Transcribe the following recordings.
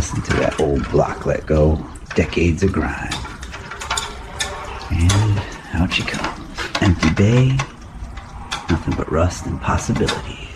Listen to that old block let go. Decades of grime. And out she comes. Empty bay. Nothing but rust and possibilities.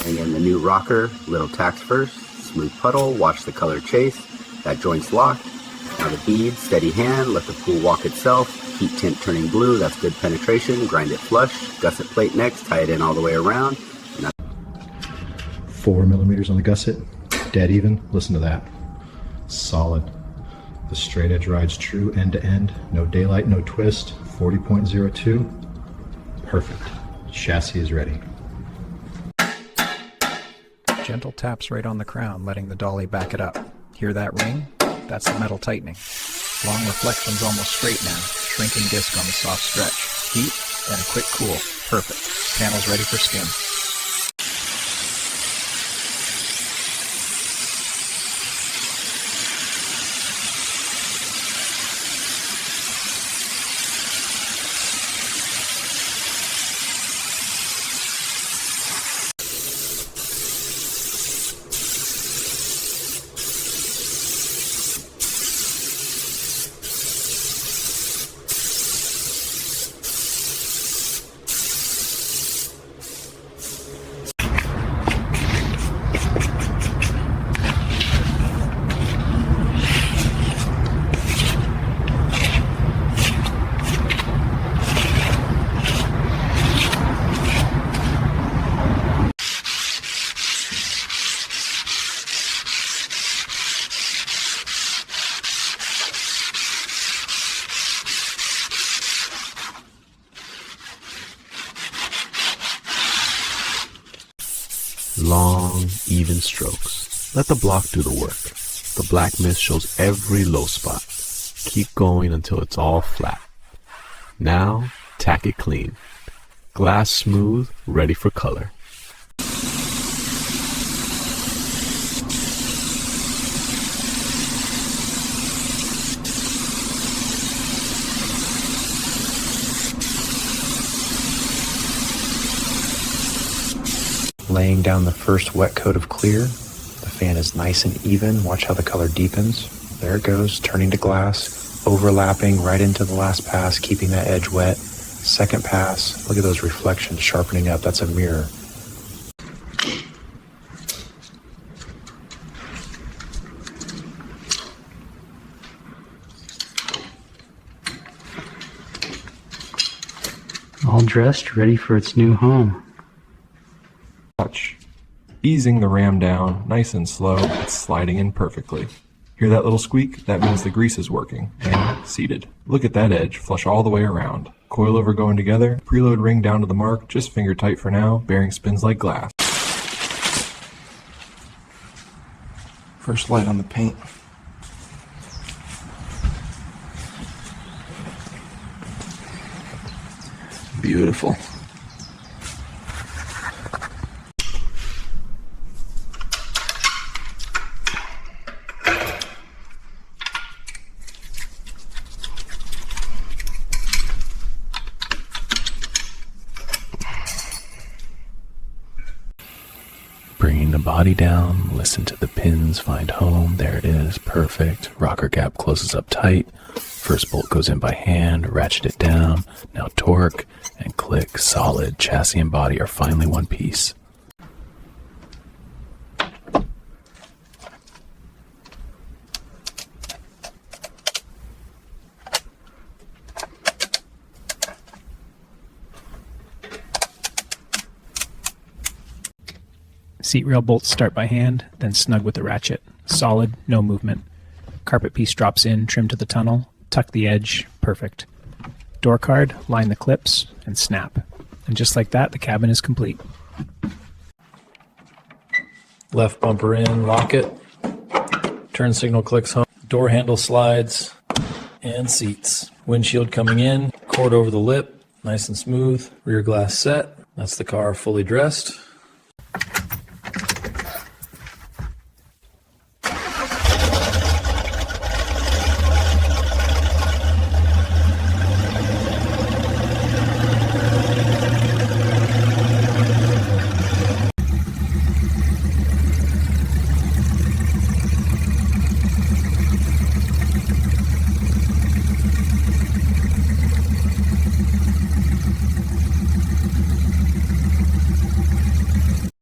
In the new rocker, little tacks first, smooth puddle, watch the color chase, that joint's locked. Now the bead, steady hand, let the pool walk itself, heat tint turning blue, that's good penetration, grind it flush, gusset plate next, tie it in all the way around. 4 millimeters on the gusset, dead even, listen to that, solid. The straight edge rides true end to end, no daylight, no twist, 40.02, perfect. Chassis is ready. Gentle taps right on the crown, letting the dolly back it up. Hear that ring? That's the metal tightening. Long reflections almost straight now. Shrinking disc on the soft stretch. Heat and a quick cool. Perfect. Panel's ready for skim. Long, even strokes. Let the block do the work. The black mist shows every low spot. Keep going until it's all flat. Now, tack it clean. Glass smooth, ready for color. Laying down the first wet coat of clear. The fan is nice and even. Watch how the color deepens. There it goes, turning to glass, overlapping right into the last pass, keeping that edge wet. Second pass, look at those reflections sharpening up. That's a mirror. All dressed, ready for its new home. Touch. Easing the ram down, nice and slow, it's sliding in perfectly. Hear that little squeak? That means the grease is working. And seated. Look at that edge, flush all the way around. Coilover going together, preload ring down to the mark, just finger tight for now, bearing spins like glass. First light on the paint. Beautiful. Bringing the body down, listen to the pins find home. There it is, perfect. Rocker gap closes up tight. First bolt goes in by hand, ratchet it down. Now torque and click, solid. Chassis and body are finally one piece. Seat rail bolts start by hand, then snug with the ratchet. Solid, no movement. Carpet piece drops in, trim to the tunnel, tuck the edge, perfect. Door card, line the clips, and snap. And just like that, the cabin is complete. Left bumper in, lock it. Turn signal clicks home. Door handle slides, and seats. Windshield coming in, cord over the lip, nice and smooth. Rear glass set. That's the car fully dressed.